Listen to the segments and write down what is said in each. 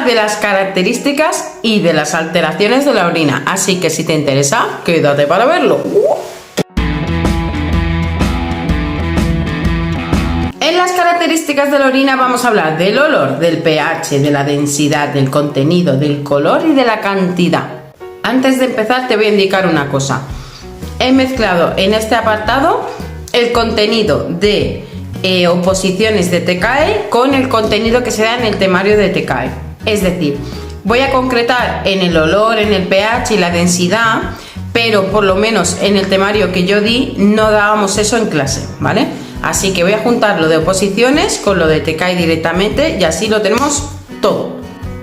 hablar de las características y de las alteraciones de la orina, así que si te interesa, quédate para verlo. En las características de la orina vamos a hablar del olor, del pH, de la densidad, del contenido, del color y de la cantidad. Antes de empezar te voy a indicar una cosa. He mezclado en este apartado el contenido de oposiciones de TKE con el contenido que se da en el temario de TKE. Es decir, voy a concretar en el olor, en el pH y la densidad, pero por lo menos en el temario que yo di no dábamos eso en clase, ¿vale? Así que voy a juntar lo de oposiciones con lo de TKE directamente y así lo tenemos todo.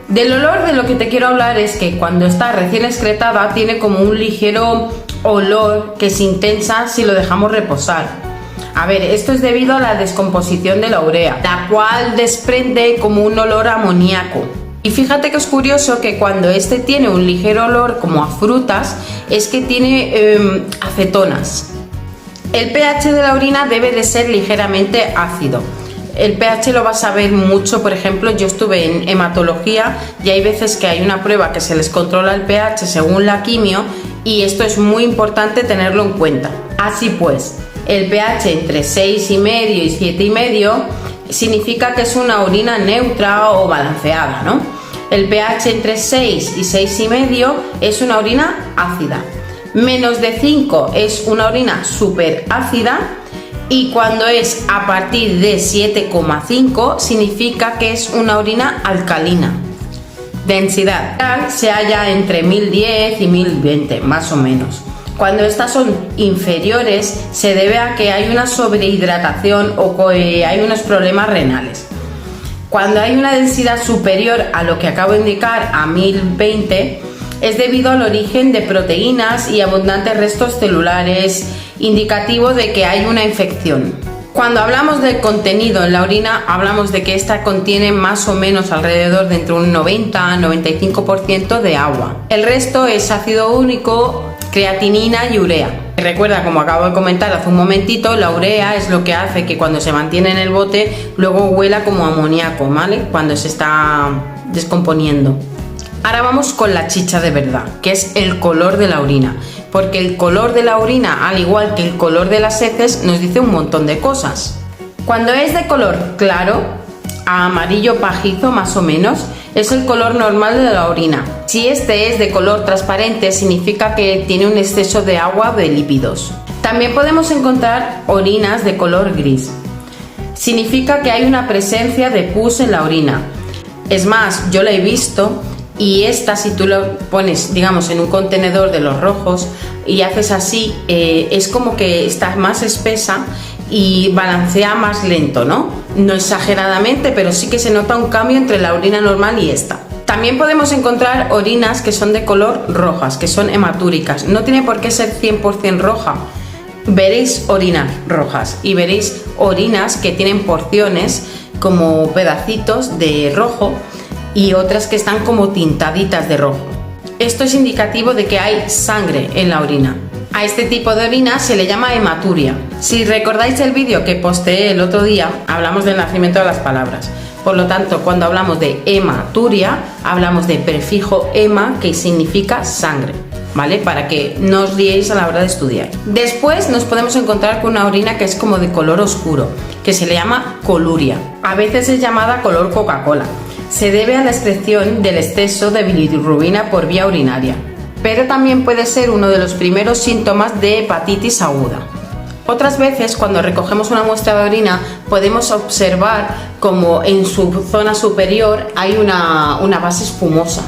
Del olor, de lo que te quiero hablar es que cuando está recién excretada tiene como un ligero olor que se intensa si lo dejamos reposar. A ver, esto es debido a la descomposición de la urea, la cual desprende como un olor amoníaco. Y fíjate que es curioso que cuando este tiene un ligero olor como a frutas, es que tiene acetonas. El pH de la orina debe de ser ligeramente ácido. El pH lo vas a ver mucho, por ejemplo, yo estuve en hematología y hay veces que hay una prueba que se les controla el pH según la quimio y esto es muy importante tenerlo en cuenta. Así pues, el pH entre 6,5 y 7,5 significa que es una orina neutra o balanceada, ¿no? El pH entre 6 y 6,5 es una orina ácida. Menos de 5 es una orina súper ácida y cuando es a partir de 7,5 significa que es una orina alcalina. Densidad se halla entre 1010 y 1020 más o menos. Cuando estas son inferiores se debe a que hay una sobrehidratación o que hay unos problemas renales. Cuando hay una densidad superior a lo que acabo de indicar, a 1020, es debido al origen de proteínas y abundantes restos celulares, indicativo de que hay una infección. Cuando hablamos del contenido en la orina, hablamos de que esta contiene más o menos alrededor de entre un 90 a 95% de agua. El resto es ácido úrico, creatinina y urea. Recuerda, como acabo de comentar hace un momentito, la urea es lo que hace que cuando se mantiene en el bote luego huela como amoníaco, ¿vale? Cuando se está descomponiendo. Ahora vamos con la chicha de verdad, que es el color de la orina, porque el color de la orina, al igual que el color de las heces, nos dice un montón de cosas. Cuando es de color claro, a amarillo pajizo más o menos, es el color normal de la orina. Si este es de color transparente, significa que tiene un exceso de agua de lípidos. También podemos encontrar orinas de color gris. Significa que hay una presencia de pus en la orina. Es más, yo la he visto. Y esta, si tú lo pones, digamos, en un contenedor de los rojos y haces así, es como que está más espesa y balancea más lento, ¿no? No exageradamente, pero sí que se nota un cambio entre la orina normal y esta. También podemos encontrar orinas que son de color rojas, que son hematúricas. No tiene por qué ser 100% roja. Veréis orinas rojas y veréis orinas que tienen porciones como pedacitos de rojo y otras que están como tintaditas de rojo. Esto es indicativo de que hay sangre en la orina. A este tipo de orina se le llama hematuria. Si recordáis el vídeo que posteé el otro día, hablamos del nacimiento de las palabras. Por lo tanto, cuando hablamos de hematuria, hablamos de prefijo hema, que significa sangre, ¿vale? Para que no os liéis a la hora de estudiar. Después nos podemos encontrar con una orina que es como de color oscuro, que se le llama coluria. A veces es llamada color Coca-Cola. Se debe a la excreción del exceso de bilirrubina por vía urinaria, pero también puede ser uno de los primeros síntomas de hepatitis aguda. Otras veces, cuando recogemos una muestra de orina, podemos observar como en su zona superior hay una base espumosa.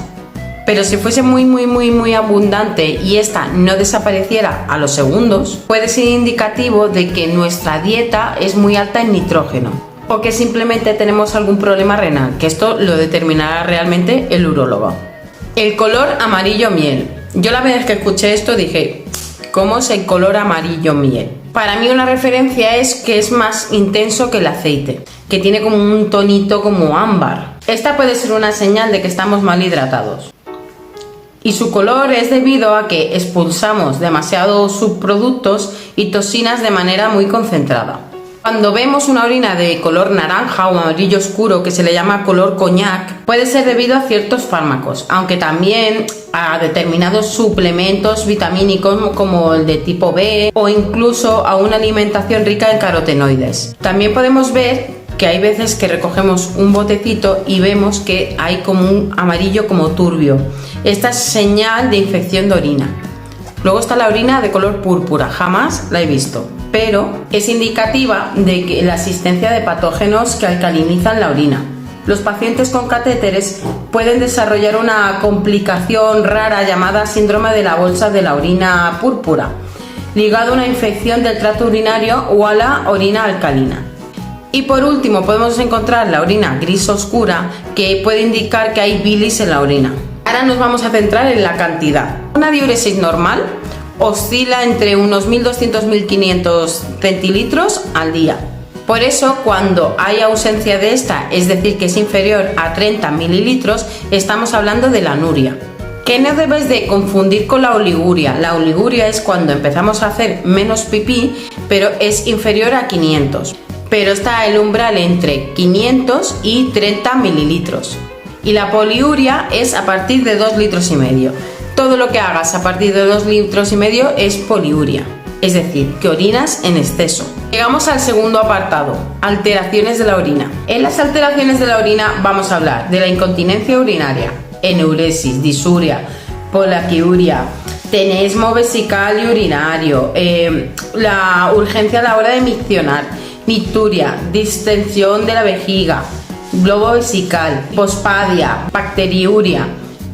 Pero si fuese muy abundante y esta no desapareciera a los segundos, puede ser indicativo de que nuestra dieta es muy alta en nitrógeno o que simplemente tenemos algún problema renal, que esto lo determinará realmente el urólogo. El color amarillo miel. Yo la vez que escuché esto dije, ¿cómo es el color amarillo miel? Para mí una referencia es que es más intenso que el aceite, que tiene como un tonito como ámbar. Esta puede ser una señal de que estamos mal hidratados. Y su color es debido a que expulsamos demasiados subproductos y toxinas de manera muy concentrada. Cuando vemos una orina de color naranja o amarillo oscuro, que se le llama color coñac, puede ser debido a ciertos fármacos, aunque también a determinados suplementos vitamínicos como el de tipo B o incluso a una alimentación rica en carotenoides. También podemos ver que hay veces que recogemos un botecito y vemos que hay como un amarillo como turbio. Esta es señal de infección de orina. Luego está la orina de color púrpura, jamás la he visto, pero es indicativa de que la existencia de patógenos que alcalinizan la orina. Los pacientes con catéteres pueden desarrollar una complicación rara llamada síndrome de la bolsa de la orina púrpura, ligado a una infección del tracto urinario o a la orina alcalina. Y por último podemos encontrar la orina gris oscura, que puede indicar que hay bilis en la orina. Ahora nos vamos a centrar en la cantidad. Una diuresis normal oscila entre unos 1200-1500 centilitros al día. Por eso, cuando hay ausencia de esta, es decir, que es inferior a 30 mililitros, estamos hablando de la anuria. Que no debes de confundir con la oliguria. La oliguria es cuando empezamos a hacer menos pipí, pero es inferior a 500. Pero está el umbral entre 500 y 30 mililitros. Y la poliuria es a partir de 2,5 litros. Todo lo que hagas a partir de 2,5 litros es poliuria, es decir, que orinas en exceso. Llegamos al segundo apartado, alteraciones de la orina. En las alteraciones de la orina vamos a hablar de la incontinencia urinaria, enuresis, disuria, polaquiuria, tenesmo vesical y urinario, la urgencia a la hora de miccionar, nicturia, distensión de la vejiga, globo vesical, pospadia, bacteriuria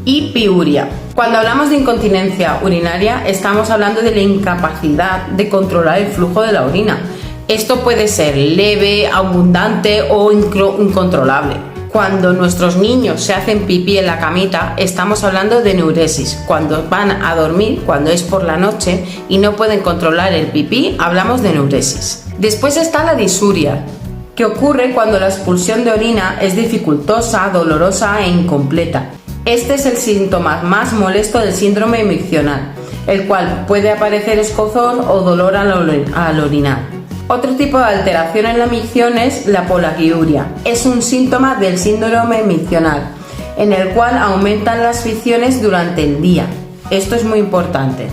y piuria. Cuando hablamos de incontinencia urinaria, estamos hablando de la incapacidad de controlar el flujo de la orina. Esto puede ser leve, abundante o incontrolable. Cuando nuestros niños se hacen pipí en la camita, estamos hablando de enuresis. Cuando van a dormir, cuando es por la noche y no pueden controlar el pipí, hablamos de enuresis. Después está la disuria, que ocurre cuando la expulsión de orina es dificultosa, dolorosa e incompleta. Este es el síntoma más molesto del síndrome miccional, el cual puede aparecer escozor o dolor al orinar. Otro tipo de alteración en la micción es la polaquiuria. Es un síntoma del síndrome miccional, en el cual aumentan las fricciones durante el día. Esto es muy importante.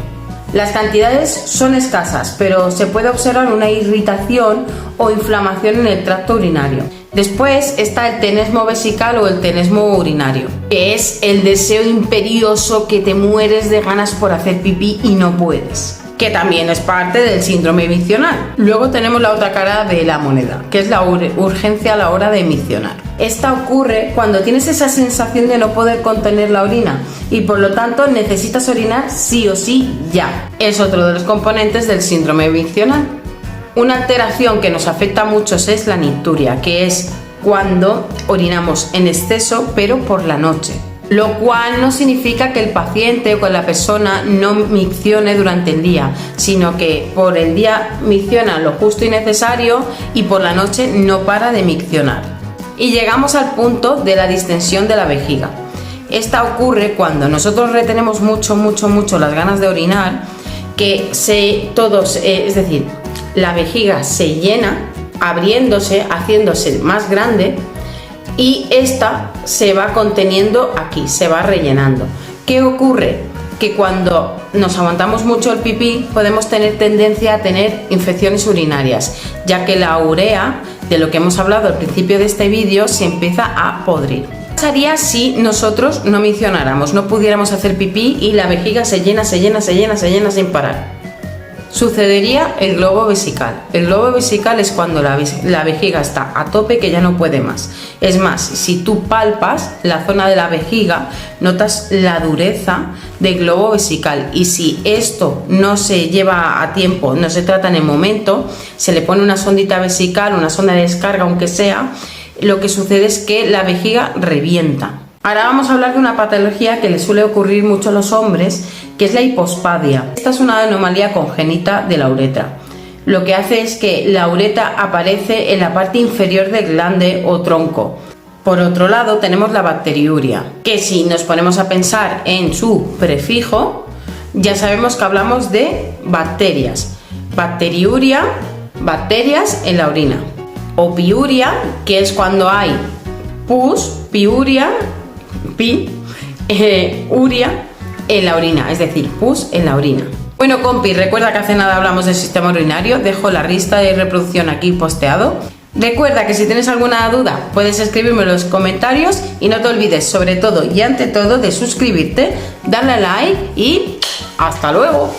Las cantidades son escasas, pero se puede observar una irritación o inflamación en el tracto urinario. Después está el tenesmo vesical o el tenesmo urinario, que es el deseo imperioso que te mueres de ganas por hacer pipí y no puedes, que también es parte del síndrome miccional. Luego tenemos la otra cara de la moneda, que es la urgencia a la hora de miccionar. Esta ocurre cuando tienes esa sensación de no poder contener la orina y por lo tanto necesitas orinar sí o sí ya. Es otro de los componentes del síndrome miccional. Una alteración que nos afecta a muchos es la nicturia, que es cuando orinamos en exceso pero por la noche. Lo cual no significa que el paciente o que la persona no miccione durante el día, sino que por el día micciona lo justo y necesario y por la noche no para de miccionar. Y llegamos al punto de la distensión de la vejiga. Esta ocurre cuando nosotros retenemos mucho las ganas de orinar, que es decir, la vejiga se llena, abriéndose, haciéndose más grande, y esta se va conteniendo aquí, se va rellenando. ¿Qué ocurre? Que cuando nos aguantamos mucho el pipí podemos tener tendencia a tener infecciones urinarias, ya que la urea, de lo que hemos hablado al principio de este vídeo, se empieza a podrir. ¿Qué pasaría si nosotros no miccionáramos, no pudiéramos hacer pipí y la vejiga se llena sin parar? Sucedería el globo vesical. El globo vesical es cuando la vejiga está a tope, que ya no puede más. Es más, si tú palpas la zona de la vejiga, notas la dureza del globo vesical, y si esto no se lleva a tiempo, no se trata en el momento, se le pone una sondita vesical, una sonda de descarga aunque sea, lo que sucede es que la vejiga revienta. Ahora vamos a hablar de una patología que le suele ocurrir mucho a los hombres, que es la hipospadia. Esta es una anomalía congénita de la uretra. Lo que hace es que la uretra aparece en la parte inferior del glande o tronco. Por otro lado tenemos la bacteriuria, que si nos ponemos a pensar en su prefijo, ya sabemos que hablamos de bacterias. Bacteriuria bacterias en la orina. O piuria, que es cuando hay pus, piuria, uria en la orina, es decir, pus en la orina. Bueno, compis, recuerda que hace nada hablamos del sistema urinario, dejo la lista de reproducción aquí posteado. Recuerda que si tienes alguna duda puedes escribirme en los comentarios y no te olvides, sobre todo y ante todo, de suscribirte, darle a like y ¡hasta luego!